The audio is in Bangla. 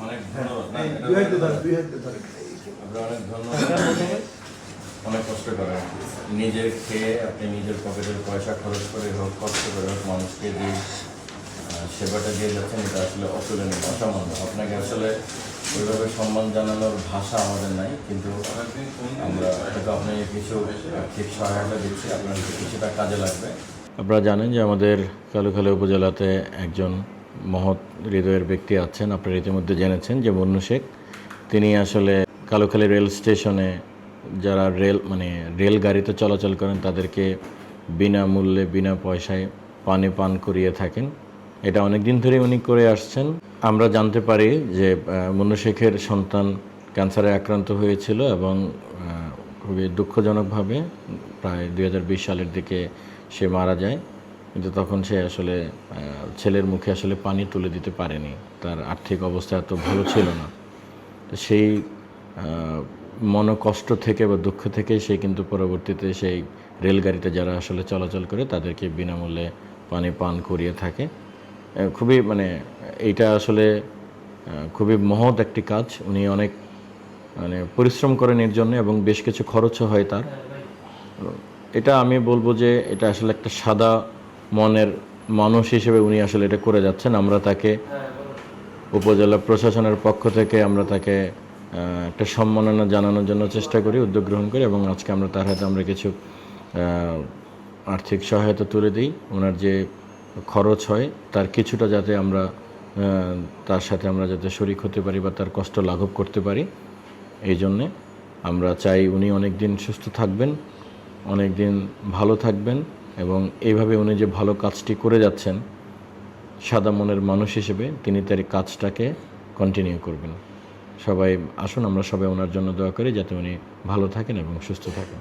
অনেক ধন্যবাদ। অনেক ধন্যবাদ। অনেক কষ্ট করেন, নিজের খেয়ে আপনি নিজের পকেটের পয়সা খরচ করে হোক, কষ্ট করে হোক, মানুষকে যে সেবাটা দিয়ে যাচ্ছেন, এটা আসলে অতুলনীয়, অসামান্য। আপনাকে আসলে ওইভাবে সম্মান জানানোর ভাষা আমাদের নাই, কিন্তু আমরা হয়তো আপনাকে কিছু আর্থিক সহায়তা দিচ্ছি, আপনার কিছুটা কাজে লাগবে। আপনারা জানেন যে আমাদের কালুখালী উপজেলাতে একজন মহৎ হৃদয়ের ব্যক্তি আছেন, আপনারা ইতিমধ্যে জেনেছেন যে মুন্নু শেখ। তিনি আসলে কালুখালী রেল স্টেশনে যারা রেল গাড়িতে চলাচল করেন তাদেরকে বিনামূল্যে বিনা পয়সায় পানি পান করিয়ে থাকেন। এটা অনেক দিন ধরেই উনি করে আসছেন। আমরা জানতে পারি যে মুন্নু শেখের সন্তান ক্যান্সারে আক্রান্ত হয়েছিল এবং খুবই দুঃখজনকভাবে প্রায় 2020 সালের দিকে সে মারা যায়। কিন্তু তখন সে আসলে ছেলের মুখে আসলে পানি তুলে দিতে পারেনি, তার আর্থিক অবস্থা এত ভালো ছিল না। তো সেই মনোকষ্ট থেকে বা দুঃখ থেকে সে কিন্তু পরবর্তীতে সেই রেলগাড়িতে যারা আসলে চলাচল করে তাদেরকে বিনামূল্যে পানি পান করিয়ে থাকে। খুবই এইটা আসলে খুবই মহৎ একটি কাজ। উনি অনেক পরিশ্রম করেন এর জন্য এবং বেশ কিছু খরচও হয় তার। এটা আমি বলবো যে এটা আসলে একটা সাদা মনের মানুষ হিসেবে উনি আসলে এটা করে যাচ্ছেন। আমরা তাকে উপজেলা প্রশাসনের পক্ষ থেকে আমরা তাকে একটা সম্মাননা জানানোর জন্য চেষ্টা করি, উদ্যোগ গ্রহণ করি, এবং আজকে আমরা তার হাতে আমরা কিছু আর্থিক সহায়তা তুলে দিই। ওনার যে খরচ হয় তার কিছুটা যাতে আমরা তার সাথে আমরা যাতে শরিক হতে পারি বা তার কষ্ট লাঘব করতে পারি, এই জন্যে আমরা চাই উনি অনেক দিন সুস্থ থাকবেন, অনেক দিন ভালো থাকবেন, এবং এইভাবে উনি যে ভালো কাজটি করে যাচ্ছেন সাদা মনের মানুষ হিসেবে তিনি তার কাজটাকে কন্টিনিউ করবেন। সবাই আসুন আমরা সবাই ওনার জন্য দোয়া করি যাতে উনি ভালো থাকেন এবং সুস্থ থাকেন।